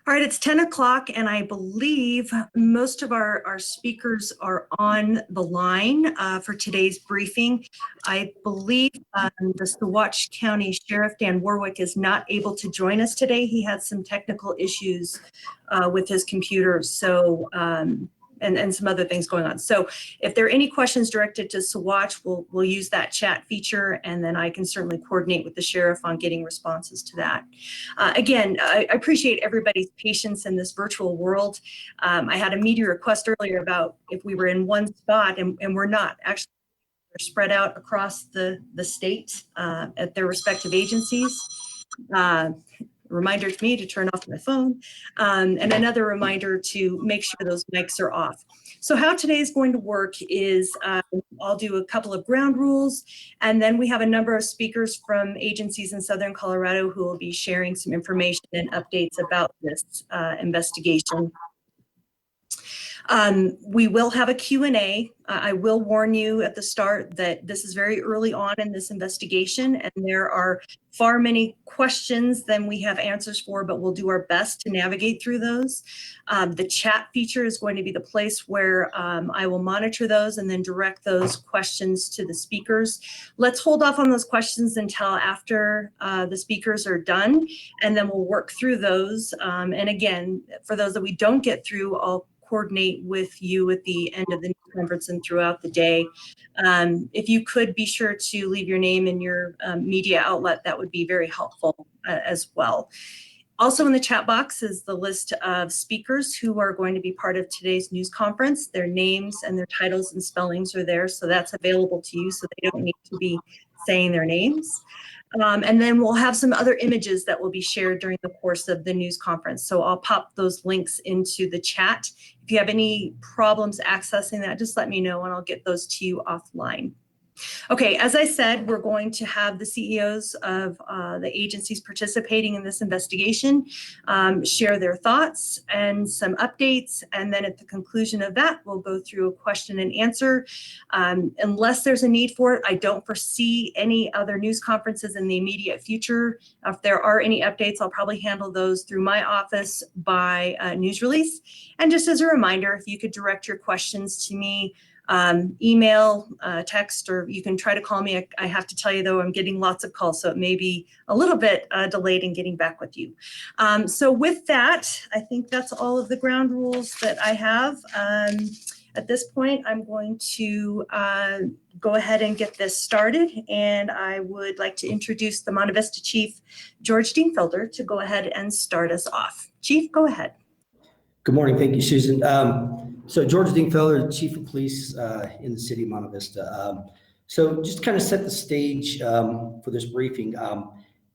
All right, it's 10 o'clock, and I believe most of our speakers are on the line for today's briefing. I believe the Saguache County Sheriff, Dan Warwick, is not able to join us today. He had some technical issues with his computer, so and some other things going on. So if there are any questions directed to Saguache, we'll use that chat feature, and then I can certainly coordinate with the sheriff on getting responses to that. Again, I appreciate everybody's patience in this virtual world. I had a media request earlier about if we were in one spot, and we're not. Actually, they're spread out across the state at their respective agencies. Reminder to me to turn off my phone, and another reminder to make sure those mics are off. So how today is going to work is I'll do a couple of ground rules, and then we have a number of speakers from agencies in Southern Colorado who will be sharing some information and updates about this investigation. We will have a Q&A. I will warn you at the start that this is very early on in this investigation, and there are far many questions than we have answers for, but we'll do our best to navigate through those. The chat feature is going to be the place where I will monitor those and then direct those questions to the speakers. Let's hold off on those questions until after the speakers are done, and then we'll work through those. And again, for those that we don't get through, I'll coordinate with you at the end of the conference and throughout the day. If you could be sure to leave your name and your media outlet, that would be very helpful as well. Also in the chat box is the list of speakers who are going to be part of today's news conference. Their names and their titles and spellings are there, so that's available to you, so they don't need to be saying their names. And then we'll have some other images that will be shared during the course of the news conference. So I'll pop those links into the chat. If you have any problems accessing that, just let me know and I'll get those to you offline. Okay, as I said, we're going to have the CEOs of the agencies participating in this investigation share their thoughts and some updates, and then at the conclusion of that, we'll go through a question and answer. Unless there's a need for it, I don't foresee any other news conferences in the immediate future. If there are any updates, I'll probably handle those through my office by news release. And just as a reminder, if you could direct your questions to me, email, text, or you can try to call me. I have to tell you though, I'm getting lots of calls, so it may be a little bit delayed in getting back with you. So with that, I think that's all of the ground rules that I have. At this point, I'm going to go ahead and get this started, and I would like to introduce the Monte Vista Chief, George Dingfelder, to go ahead and start us off. Chief, go ahead. Good morning. Thank you, Susan. So George Dingfelder, Chief of Police in the city of Monte Vista. So just to kind of set the stage for this briefing,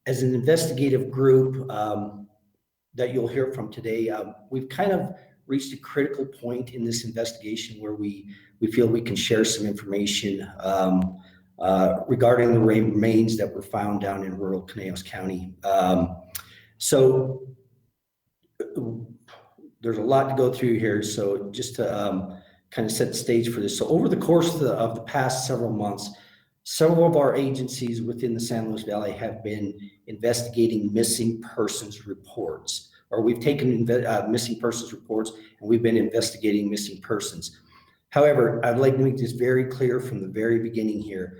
as an investigative group that you'll hear from today, we've kind of reached a critical point in this investigation where we feel we can share some information regarding the remains that were found down in rural Conejos County. So there's a lot to go through here, so just to kind of set the stage for this. So over the course of the past several months, several of our agencies within the San Luis Valley have been investigating missing persons reports, or we've taken missing persons reports and we've been investigating missing persons. However, I'd like to make this very clear from the very beginning here.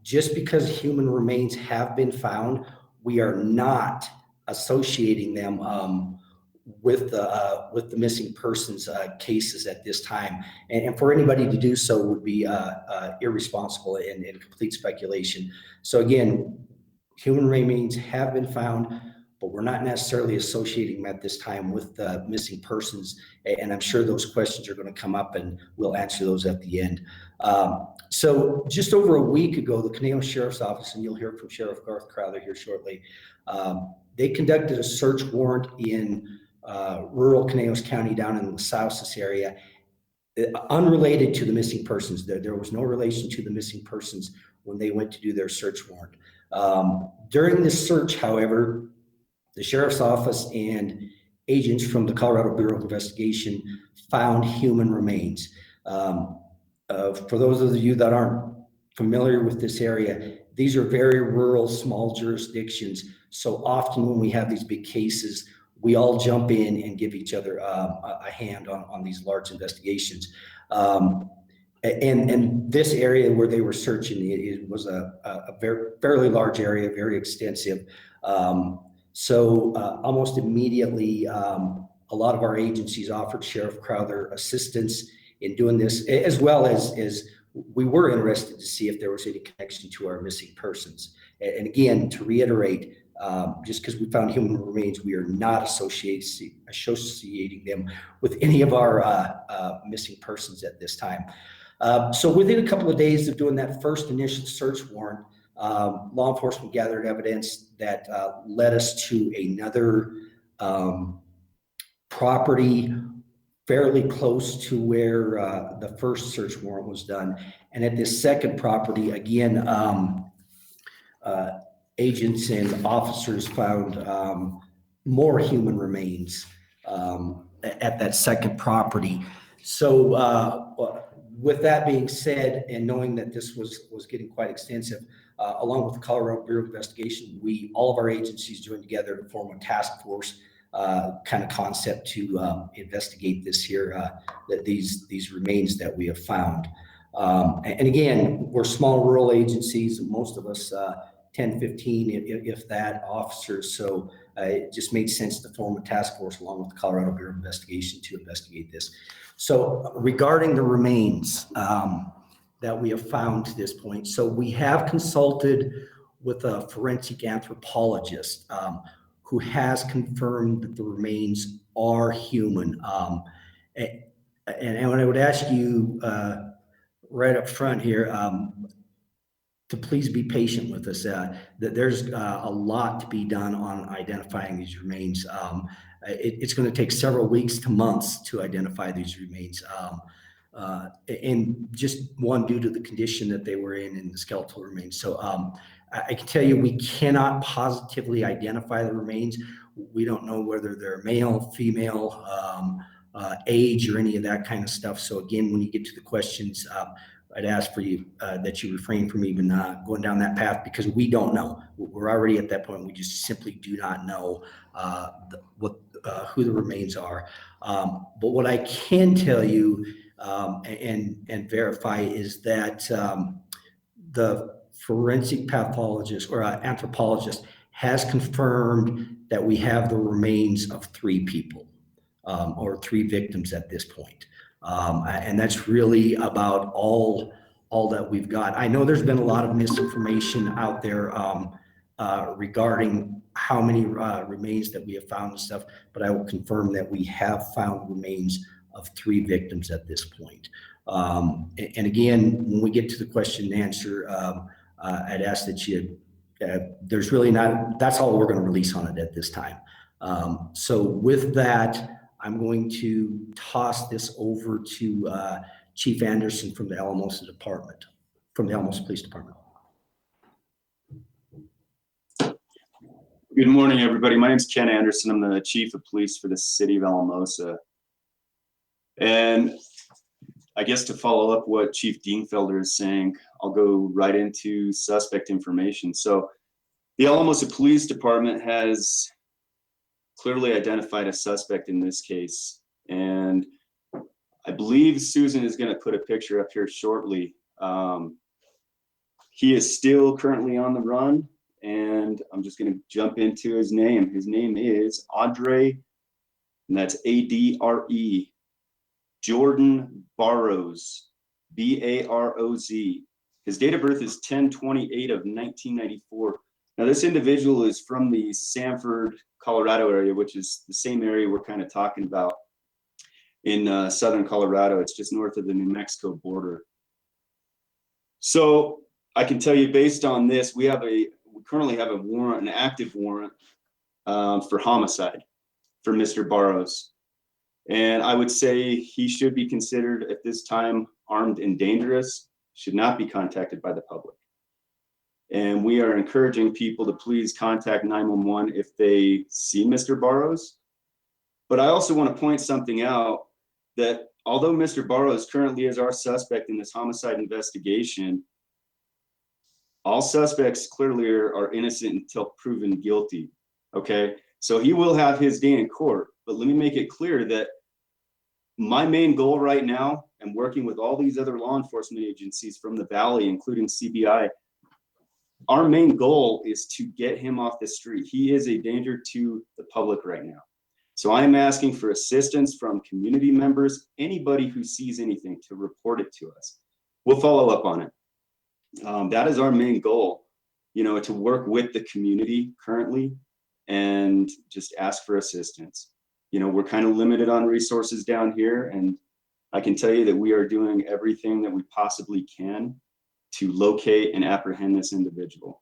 Just because human remains have been found, we are not associating them with the missing persons cases at this time, and for anybody to do so would be irresponsible and complete speculation. So again, human remains have been found, but we're not necessarily associating them at this time with missing persons, and I'm sure those questions are going to come up and we'll answer those at the end. So just over a week ago, the Conejos Sheriff's Office, and you'll hear from Sheriff Garth Crowther here shortly, they conducted a search warrant in rural Conejos County down in the Sauces area, unrelated to the missing persons. There was no relation to the missing persons when they went to do their search warrant. During this search, however, the Sheriff's Office and agents from the Colorado Bureau of Investigation found human remains. For those of you that aren't familiar with this area, these are very rural, small jurisdictions. So often when we have these big cases, we all jump in and give each other a hand on these large investigations. And this area where they were searching, it was a fairly large area, very extensive. So almost immediately, a lot of our agencies offered Sheriff Crowther assistance in doing this, as well as we were interested to see if there was any connection to our missing persons. And again, to reiterate, just because we found human remains, we are not associating them with any of our missing persons at this time. So within a couple of days of doing that first initial search warrant, law enforcement gathered evidence that led us to another property fairly close to where the first search warrant was done. And at this second property, again, agents and officers found more human remains at that second property. So with that being said, and knowing that this was getting quite extensive, along with the Colorado Bureau of Investigation, all of our agencies joined together to form a task force kind of concept to investigate this here, these remains that we have found. And again, we're small rural agencies, most of us 10, 15, if that, officers. So it just made sense to form a task force along with the Colorado Bureau of Investigation to investigate this. So regarding the remains that we have found to this point, so we have consulted with a forensic anthropologist who has confirmed that the remains are human. And I would ask you right up front here to please be patient with us. That there's a lot to be done on identifying these remains. It's going to take several weeks to months to identify these remains. And just one, due to the condition that they were in the skeletal remains. So I can tell you we cannot positively identify the remains. We don't know whether they're male, female, age, or any of that kind of stuff. So again, when you get to the questions, I'd ask for you that you refrain from even going down that path, because we don't know. We're already at that point. We just simply do not know who the remains are. But what I can tell you and verify is that the forensic pathologist or anthropologist has confirmed that we have the remains of 3 people or 3 victims at this point. And that's really about all that we've got. I know there's been a lot of misinformation out there regarding how many remains that we have found and stuff, but I will confirm that we have found remains of 3 victims at this point. And again, when we get to the question and answer, I'd ask that you, there's really not, that's all we're going to release on it at this time. So with that, I'm going to toss this over to Chief Anderson from the Alamosa Department, from the Alamosa Police Department. Good morning, everybody. My name is Ken Anderson. I'm the Chief of Police for the City of Alamosa. And I guess to follow up what Chief Dienfelder is saying, I'll go right into suspect information. So the Alamosa Police Department has clearly identified a suspect in this case. And I believe Susan is going to put a picture up here shortly. He is still currently on the run, and I'm just going to jump into his name. His name is Audrey, and that's A-D-R-E, Jordan Barrows, B-A-R-O-Z. His date of birth is 10/28 of 1994. Now, this individual is from the Sanford, Colorado area, which is the same area we're kind of talking about in southern Colorado. It's just north of the New Mexico border. So I can tell you, based on this, we currently have a warrant, an active warrant for homicide for Mr. Barrows. And I would say he should be considered at this time armed and dangerous, should not be contacted by the public. And we are encouraging people to please contact 911 if they see Mr. Barrows. But I also want to point something out, that although Mr. Barrows currently is our suspect in this homicide investigation, all suspects clearly are innocent until proven guilty, okay? So he will have his day in court, but let me make it clear that my main goal right now, and working with all these other law enforcement agencies from the Valley, including CBI, our main goal is to get him off the street. He is a danger to the public right now. So I am asking for assistance from community members, anybody who sees anything, to report it to us. We'll follow up on it. That is our main goal, you know, to work with the community currently and just ask for assistance. You know, we're kind of limited on resources down here, and I can tell you that we are doing everything that we possibly can to locate and apprehend this individual.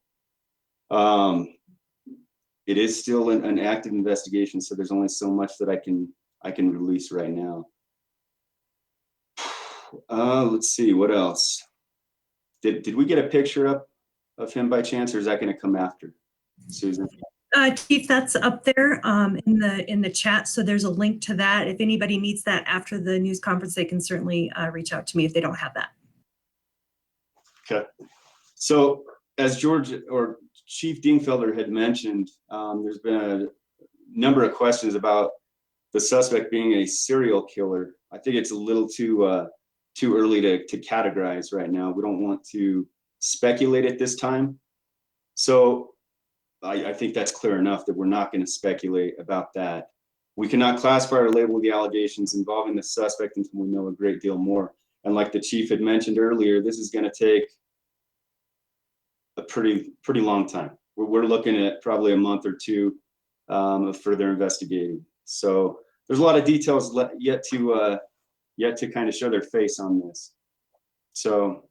It is still an active investigation, so there's only so much that I can release right now. Let's see, what else? Did we get a picture up of him by chance, or is that going to come after, Susan? Chief, that's up there in the chat. So there's a link to that. If anybody needs that after the news conference, they can certainly reach out to me if they don't have that. Okay. So as George or Chief Dingfelder had mentioned, there's been a number of questions about the suspect being a serial killer. I think it's a little too early to categorize right now. We don't want to speculate at this time. So I think that's clear enough that we're not going to speculate about that. We cannot classify or label the allegations involving the suspect until we know a great deal more. And like the chief had mentioned earlier, this is going to take a pretty long time. We're looking at probably a month or two of further investigating. So there's a lot of details yet to kind of show their face on this. So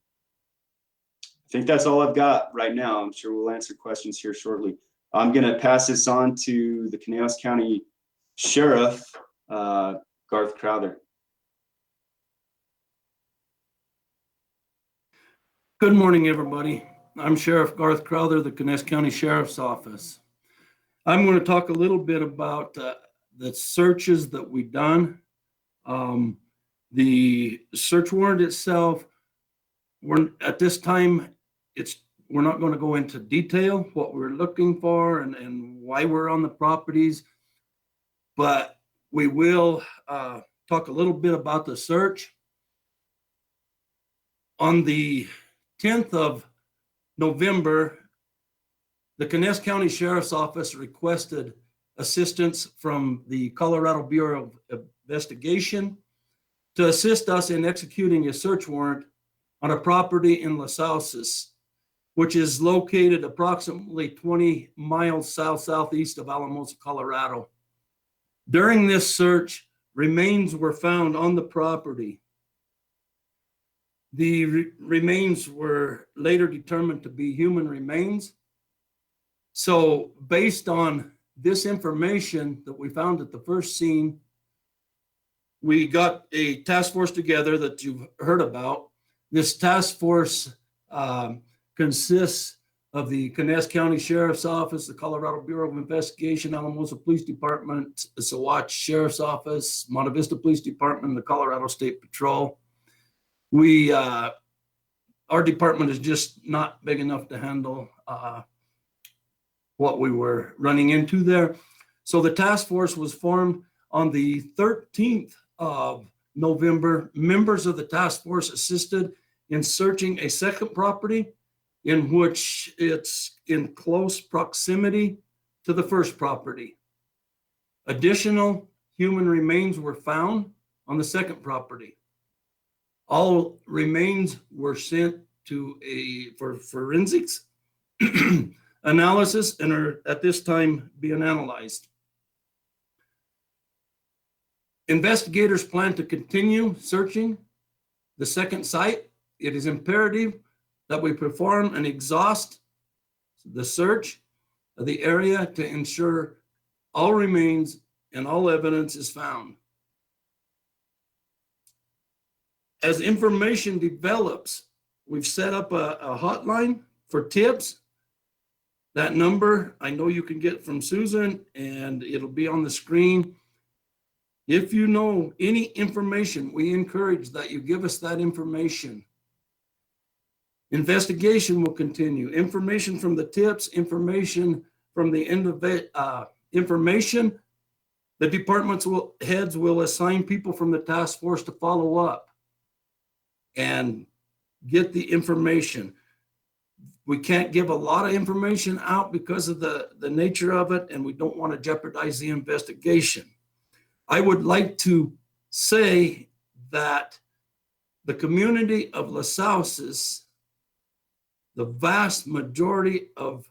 I think that's all I've got right now. I'm sure we'll answer questions here shortly. I'm going to pass this on to the Conejos County Sheriff, Garth Crowther. Good morning, everybody. I'm Sheriff Garth Crowther, the Conejos County Sheriff's Office. I'm going to talk a little bit about the searches that we've done. The search warrant itself, at this time, we're not going to go into detail what we're looking for and why we're on the properties, but we will talk a little bit about the search. On the 10th of November, the Conejos County Sheriff's Office requested assistance from the Colorado Bureau of Investigation to assist us in executing a search warrant on a property in Las Sauces, which is located approximately 20 miles southeast of Alamosa, Colorado. During this search, remains were found on the property. The remains were later determined to be human remains. So based on this information that we found at the first scene, we got a task force together that you've heard about. This task force consists of the Conejos County Sheriff's Office, the Colorado Bureau of Investigation, Alamosa Police Department, the Saguache Sheriff's Office, Monte Vista Police Department, the Colorado State Patrol. Our department is just not big enough to handle what we were running into there. So the task force was formed on the 13th of November. Members of the task force assisted in searching a second property in which it's in close proximity to the first property. Additional human remains were found on the second property. All remains were sent for forensics analysis and are at this time being analyzed. Investigators plan to continue searching the second site. It is imperative that we perform and exhaust the search of the area to ensure all remains and all evidence is found. As information develops, we've set up a hotline for tips. That number, I know you can get from Susan, and it'll be on the screen. If you know any information, we encourage that you give us that information. Investigation will continue. Information from the tips, information from the information, the heads will assign people from the task force to follow up and get the information. We can't give a lot of information out because of the nature of it, and we don't want to jeopardize the investigation. I would like to say that the community of Las Sauces, the vast majority of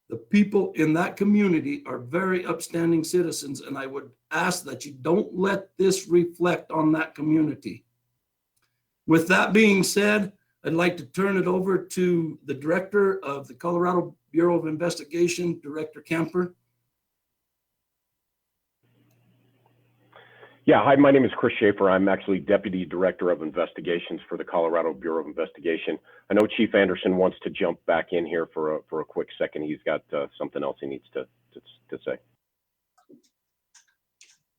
the people in that community are very upstanding citizens, and I would ask that you don't let this reflect on that community. With that being said, I'd like to turn it over to the director of the Colorado Bureau of Investigation, Director Kemper. Yeah, hi, my name is Chris Schaefer. I'm actually Deputy Director of Investigations for the Colorado Bureau of Investigation. I know Chief Anderson wants to jump back in here for a quick second. He's got something else he needs to say.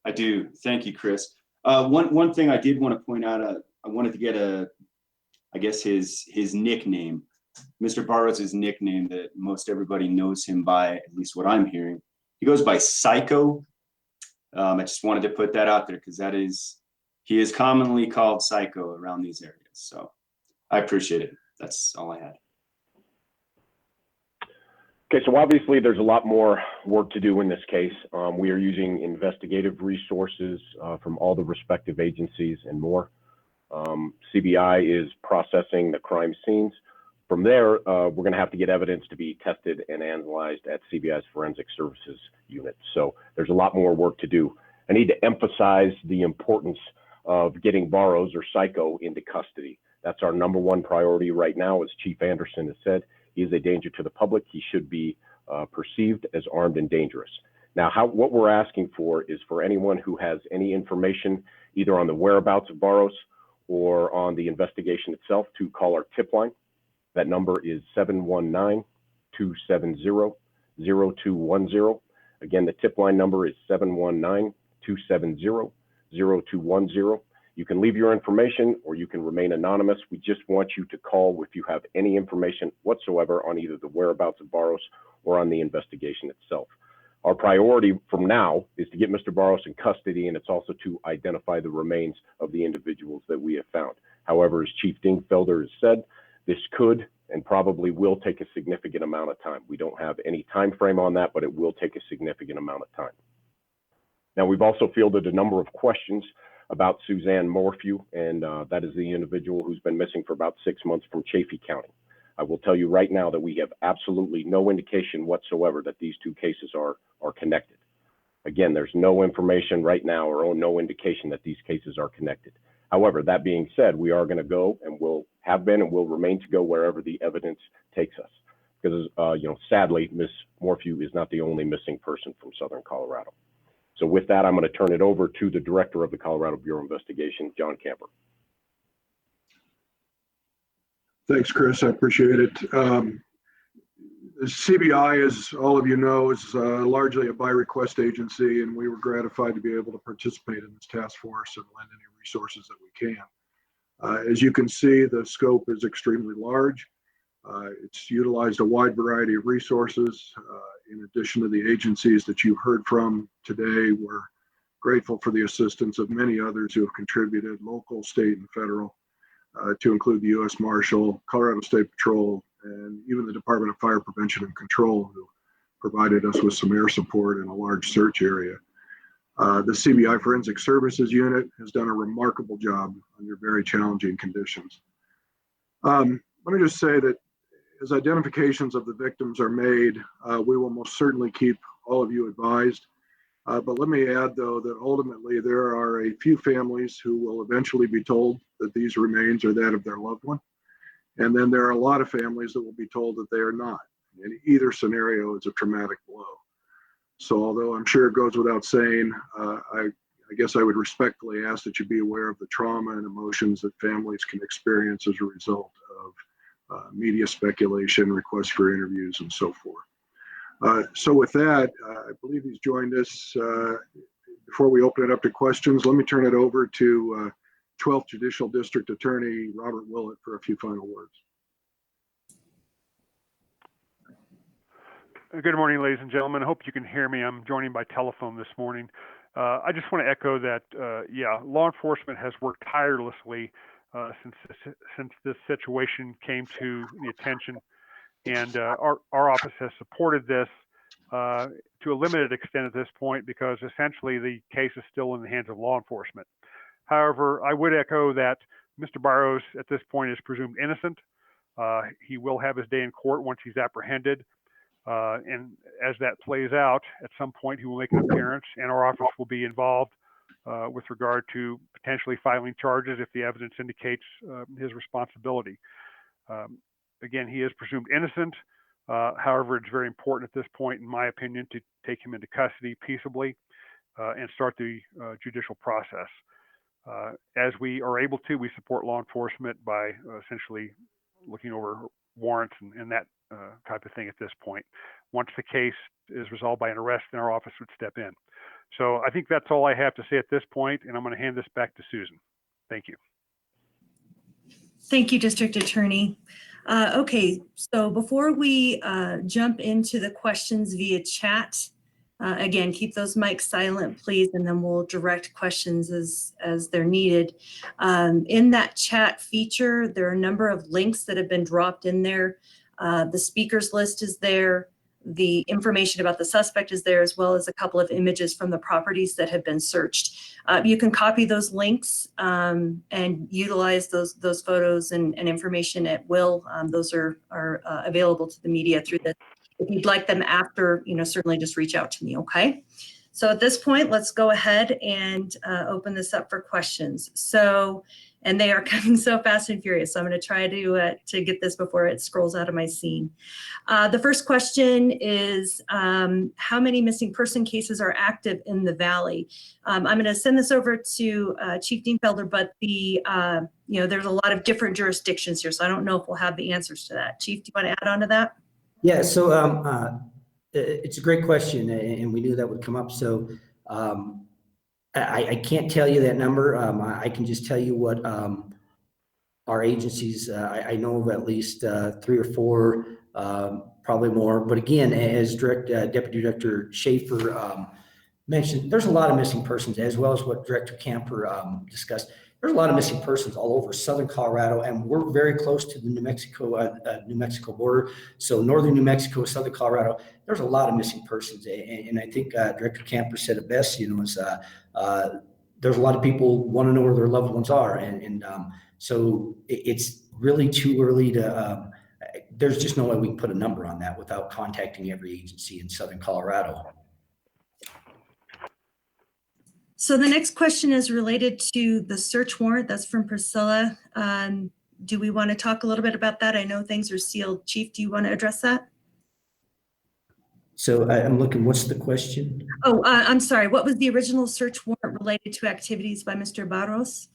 I do. Thank you, Chris. One thing I did want to point out, I wanted to get I guess his nickname, Mr. Barros' nickname that most everybody knows him by, at least what I'm hearing. He goes by Psycho. I just wanted to put that out there because he is commonly called Psycho around these areas. So I appreciate it. That's all I had. Okay, so obviously there's a lot more work to do in this case. We are using investigative resources from all the respective agencies and more. CBI is processing the crime scenes. From there, we're going to have to get evidence to be tested and analyzed at CBI's Forensic Services Unit. So there's a lot more work to do. I need to emphasize the importance of getting Barros or Psycho into custody. That's our #1 priority right now. As Chief Anderson has said, he is a danger to the public. He should be perceived as armed and dangerous. Now, what we're asking for is for anyone who has any information, either on the whereabouts of Barros or on the investigation itself, to call our tip line. That number is 719-270-0210. Again, the tip line number is 719-270-0210. You can leave your information or you can remain anonymous. We just want you to call if you have any information whatsoever on either the whereabouts of Barros or on the investigation itself. Our priority from now is to get Mr. Barros in custody, and it's also to identify the remains of the individuals that we have found. However, as Chief Dingfelder has said, this could and probably will take a significant amount of time. We don't have any time frame on that, but it will take a significant amount of time. Now, we've also fielded a number of questions about Suzanne Morphew, and that is the individual who's been missing for about 6 months from Chaffee County. I will tell you right now that we have absolutely no indication whatsoever that these two cases are connected. Again, there's no information right now or no indication that these cases are connected. However, that being said, we are going to go and will have been and will remain to go wherever the evidence takes us. Because, sadly, Ms. Morphew is not the only missing person from Southern Colorado. So with that, I'm going to turn it over to the director of the Colorado Bureau of Investigation, John Camper. Thanks, Chris. I appreciate it. CBI, as all of you know, is largely a by-request agency, and we were gratified to be able to participate in this task force and lend any resources that we can. As you can see, the scope is extremely large. It's utilized a wide variety of resources. In addition to the agencies that you've heard from today, we're grateful for the assistance of many others who have contributed, local, state, and federal, to include the U.S. Marshal, Colorado State Patrol, and even the Department of Fire Prevention and Control, who provided us with some air support in a large search area. The CBI Forensic Services Unit has done a remarkable job under very challenging conditions. Let me just say that as identifications of the victims are made, we will most certainly keep all of you advised. But let me add, though, that ultimately there are a few families who will eventually be told that these remains are that of their loved one. And then there are a lot of families that will be told that they are not. In either scenario, it's a traumatic blow. So although I'm sure it goes without saying, I guess I would respectfully ask that you be aware of the trauma and emotions that families can experience as a result of media speculation, requests for interviews, and so forth. So with that, I believe he's joined us. Before we open it up to questions, let me turn it over to 12th Judicial District Attorney Robert Willett for a few final words. Good morning, ladies and gentlemen. I hope you can hear me. I'm joining by telephone this morning. I just want to echo that, law enforcement has worked tirelessly since this situation came to the attention, and our office has supported this to a limited extent at this point because essentially the case is still in the hands of law enforcement. However, I would echo that Mr. Barros at this point is presumed innocent. He will have his day in court once he's apprehended. And as that plays out, at some point he will make an appearance and our office will be involved with regard to potentially filing charges if the evidence indicates his responsibility. Again, he is presumed innocent. However, it's very important at this point, in my opinion, to take him into custody peaceably and start the judicial process. As we are able to, we support law enforcement by essentially looking over warrants and that type of thing at this point. Once the case is resolved by an arrest, then our office would step in. So I think that's all I have to say at this point, and I'm going to hand this back to Susan. Thank you. Thank you, District Attorney. Okay, so before we jump into the questions via chat, again, keep those mics silent, please, and then we'll direct questions as they're needed. In that chat feature, there are a number of links that have been dropped in there. The speakers list is there. The information about the suspect is there, as well as a couple of images from the properties that have been searched. You can copy those links and utilize those photos and information at will. Those are available to the media through this. If you'd like them after, certainly just reach out to me, okay? So at this point, let's go ahead and open this up for questions. And they are coming so fast and furious. So I'm going to try to get this before it scrolls out of my scene. The first question is, how many missing person cases are active in the Valley? I'm going to send this over to Chief Dienfelder, but there's a lot of different jurisdictions here, so I don't know if we'll have the answers to that. Chief, do you want to add on to that? Yeah, so it's a great question, and we knew that would come up. So I can't tell you that number. I can just tell you what our agencies, I know of at least 3 or 4, probably more. But again, as Deputy Director Schaefer mentioned, there's a lot of missing persons, as well as what Director Camper discussed. There's a lot of missing persons all over southern Colorado, and we're very close to the New Mexico border. So northern New Mexico, southern Colorado, there's a lot of missing persons. And I think Director Camper said it best, is there's a lot of people want to know where their loved ones are. And so it's really too early to, there's just no way we can put a number on that without contacting every agency in southern Colorado. So the next question is related to the search warrant. That's from Priscilla. Do we want to talk a little bit about that? I know things are sealed. Chief, do you want to address that? So I'm looking, what's the question? Oh, I'm sorry. What was the original search warrant related to activities by Mr. Barros?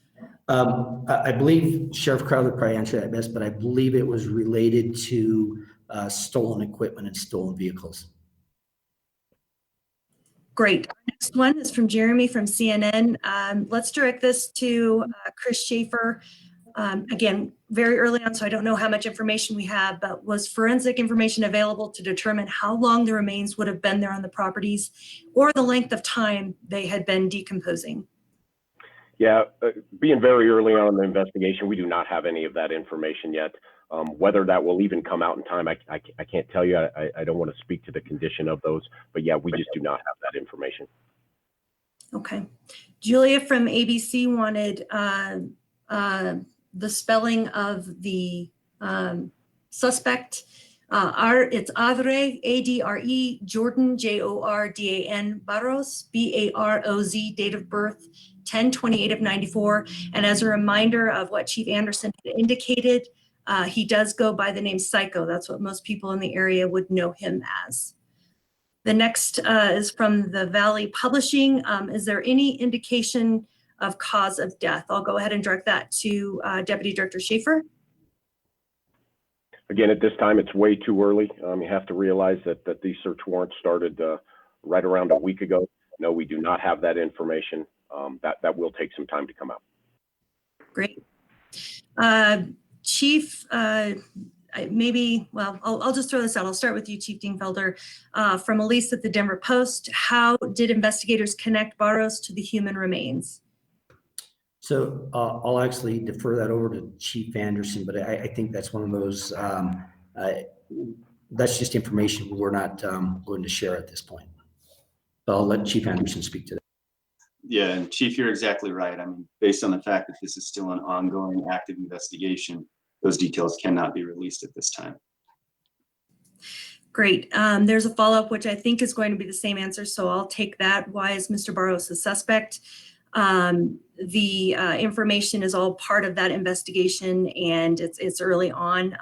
I believe Sheriff Crowder probably answered that best, but I believe it was related to stolen equipment and stolen vehicles. Great. Our next one is from Jeremy from CNN. Let's direct this to Chris Schaefer. Again, very early on, so I don't know how much information we have, but was forensic information available to determine how long the remains would have been there on the properties or the length of time they had been decomposing? Yeah, being very early on in the investigation, we do not have any of that information yet. Whether that will even come out in time, I can't tell you. I don't want to speak to the condition of those, but yeah, we just do not have that information. Okay. Julia from ABC wanted the spelling of the suspect. It's Adre, A-D-R-E, Jordan, J-O-R-D-A-N, Barros, B-A-R-O-Z, date of birth 10/28 of 94. And as a reminder of what Chief Anderson had indicated, he does go by the name Psycho. That's what most people in the area would know him as. The next is from the Valley Publishing. Is there any indication of cause of death? I'll go ahead and direct that to Deputy Director Schaefer. Again, at this time, it's way too early. You have to realize that these search warrants started right around a week ago. No, we do not have that information. That will take some time to come out. Great. Chief, I'll just throw this out. I'll start with you, Chief Dingfelder. From Elise at the Denver Post, how did investigators connect Barros to the human remains? So I'll actually defer that over to Chief Anderson, but I think that's one of those, that's just information we're not going to share at this point. But I'll let Chief Anderson speak to that. Yeah, and Chief, you're exactly right. I mean, based on the fact that this is still an ongoing active investigation, those details cannot be released at this time. Great. There's a follow-up, which I think is going to be the same answer, so I'll take that. Why is Mr. Barros a suspect? The information is all part of that investigation, and it's early on.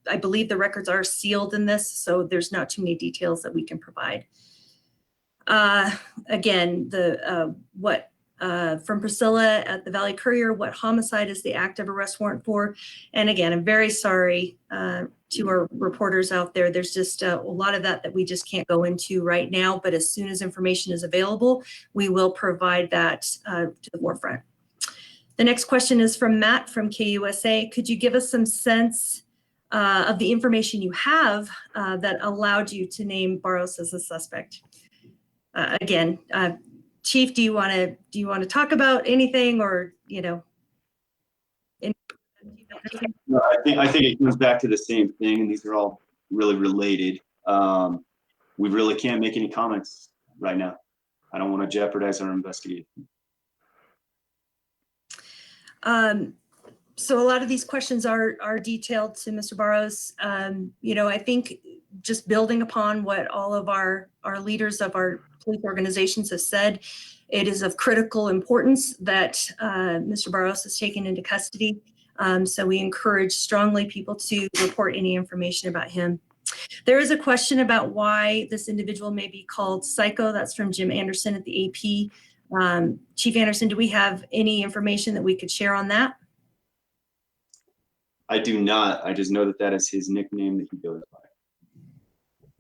I believe the records are sealed in this, so there's not too many details that we can provide. Again, from Priscilla at the Valley Courier, what homicide is the active arrest warrant for? And again, I'm very sorry to our reporters out there. There's just a lot of that we just can't go into right now, but as soon as information is available, we will provide that to the forefront. The next question is from Matt from KUSA. Could you give us some sense of the information you have that allowed you to name Barros as a suspect? Again, Chief, do you want to talk about anything, or No, I think it comes back to the same thing, and these are all really related. We really can't make any comments right now. I don't want to jeopardize our investigation. So a lot of these questions are detailed to Mr. Barros. I think just building upon what all of our leaders of our police organizations have said, it is of critical importance that Mr. Barros is taken into custody. So we encourage strongly people to report any information about him. There is a question about why this individual may be called psycho. That's from Jim Anderson at the AP. Chief Anderson, do we have any information that we could share on that? I do not. I just know that is his nickname that he goes by.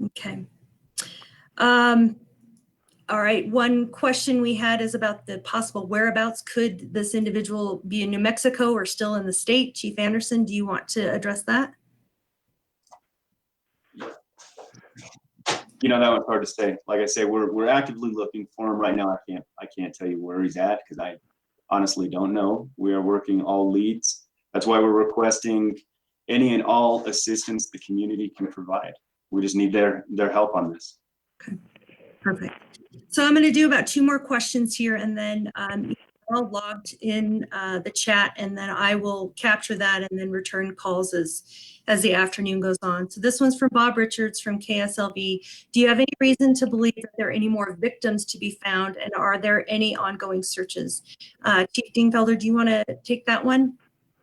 Okay. All right. One question we had is about the possible whereabouts. Could this individual be in New Mexico or still in the state? Chief Anderson, do you want to address that? That one's hard to say. Like I say, we're actively looking for him right now. I can't tell you where he's at because I honestly don't know. We are working all leads. That's why we're requesting any and all assistance the community can provide. We just need their help on this. Okay, perfect. So I'm going to do about 2 more questions here, and then you're all logged in the chat, and then I will capture that and then return calls as the afternoon goes on. So this one's from Bob Richards from KSLV. Do you have any reason to believe that there are any more victims to be found, and are there any ongoing searches? Chief Dingfelder, do you want to take that one?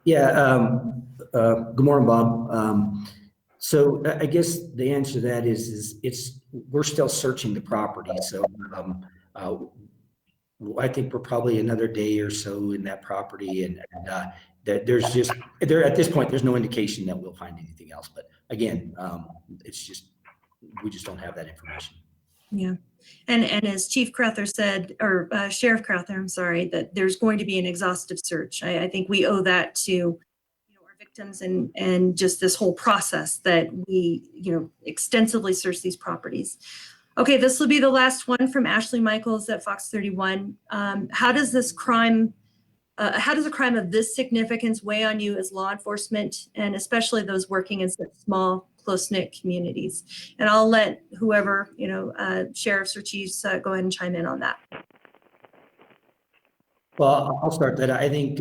Yeah. Good morning, Bob. So I guess the answer to that is we're still searching the property. So I think we're probably another day or so in that property, and there's just at this point there's no indication that we'll find anything else. But again, it's just we just don't have that information. Yeah, and as Chief Crowther said, or Sheriff Crowther, I'm sorry, that there's going to be an exhaustive search. I think we owe that to our victims and just this whole process that we extensively search these properties. Okay, this will be the last one from Ashley Michaels at Fox 31. How does a crime of this significance weigh on you as law enforcement, and especially those working in such small, close-knit communities? And I'll let whoever, sheriffs or chiefs go ahead and chime in on that. Well, I'll start that. I think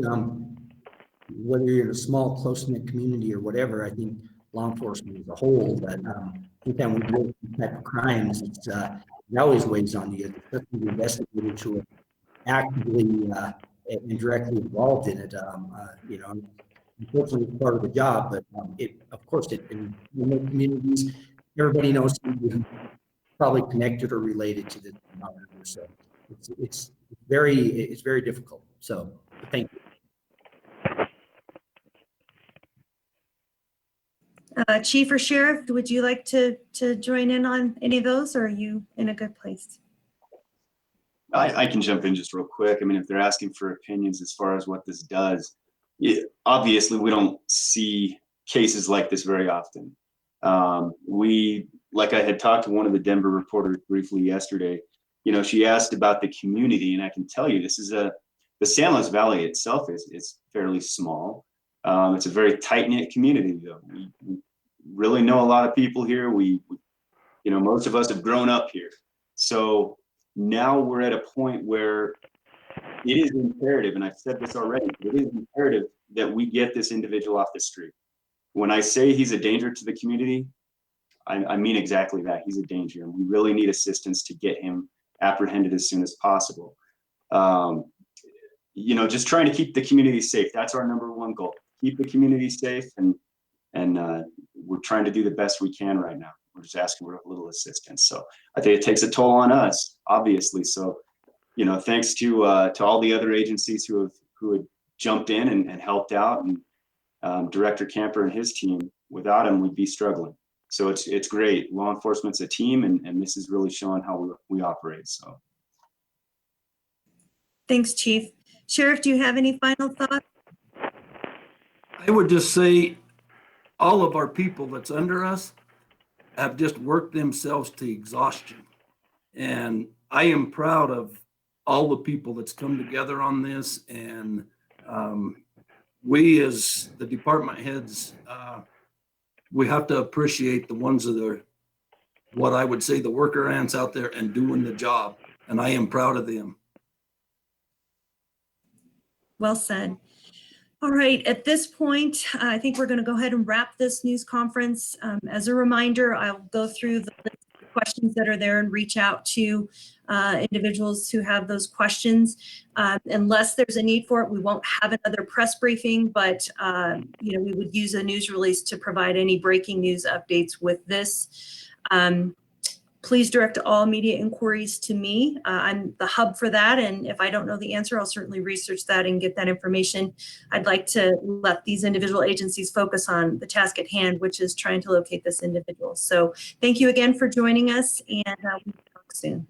whether you're in a small, close-knit community or whatever, I think law enforcement as a whole, that anytime we deal with these type of crimes, it always weighs on you, especially the investigators who are actively and directly involved in it. Unfortunately, it's part of the job, but of course, in remote communities, everybody knows who's probably connected or related to the monitor. So it's very difficult. So thank you. Chief or Sheriff, would you like to join in on any of those, or are you in a good place? I can jump in just real quick. I mean, if they're asking for opinions as far as what this does, obviously we don't see cases like this very often. Like I had talked to one of the Denver reporters briefly yesterday, you know, she asked about the community, and I can tell you, the San Luis Valley itself is fairly small. It's a very tight-knit community, though. We really know a lot of people here. You know, most of us have grown up here. So now we're at a point where it is imperative, and I've said this already, it is imperative that we get this individual off the street. When I say he's a danger to the community, I mean exactly that. He's a danger, and we really need assistance to get him apprehended as soon as possible. You know, just trying to keep the community safe. That's our number one goal. Keep the community safe, and we're trying to do the best we can right now. We're just asking for a little assistance. So I think it takes a toll on us, obviously. So, you know, thanks to all the other agencies who had jumped in and helped out, and Director Camper and his team. Without him, we'd be struggling. So it's great. Law enforcement's a team, and this is really showing how we operate. So, Thanks, Chief. Sheriff, do you have any final thoughts? I would just say all of our people that's under us have just worked themselves to exhaustion. And I am proud of all the people that's come together on this. And we as the department heads, we have to appreciate the ones that are, what I would say, the worker ants out there and doing the job. And I am proud of them. Well said. All right, at this point, I think we're going to go ahead and wrap this news conference. As a reminder, I'll go through the questions that are there and reach out to individuals who have those questions. Unless there's a need for it, we won't have another press briefing, but you know, we would use a news release to provide any breaking news updates with this. Please direct all media inquiries to me. I'm the hub for that, and if I don't know the answer, I'll certainly research that and get that information. I'd like to let these individual agencies focus on the task at hand, which is trying to locate this individual. So thank you again for joining us, and we'll talk soon.